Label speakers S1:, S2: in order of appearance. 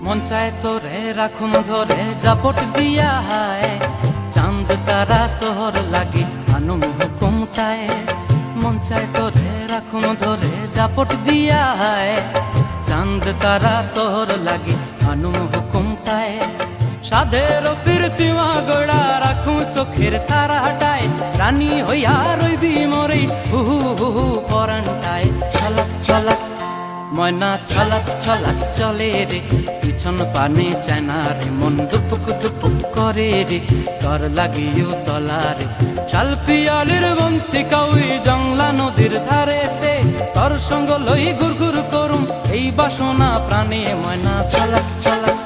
S1: মন চায় তোরে রাখুন ধরে জাপট দিয়া হায়, চাঁদ তারা তোর লাগে আনুম হুকুমটায়। মন চায় তোরে রাখুন ধরে জাপট দিয়া হায়, চাঁদ তারা তোর লাগে আনুম হুকুমটায়। সাধের প্রীতিমা গোড়া রাখুন চোখের তারা হটায়, রানী হইয়া রইবি মরে হু হু হু হু পরানটায়। ছলক ছলক ময়না ছলক ছলক চলে রে, পিছন পানে চায় না রে, মন দুপুক দুপুক করে রে, তর লাগিও তলারে। শাল পিয়ালির বন্তি কাউই জংলা নদীর ধারেতে, তর সঙ্গ লই ঘুর ঘুর করুম এই বাসনা প্রাণে। ময়না ছলক ছলক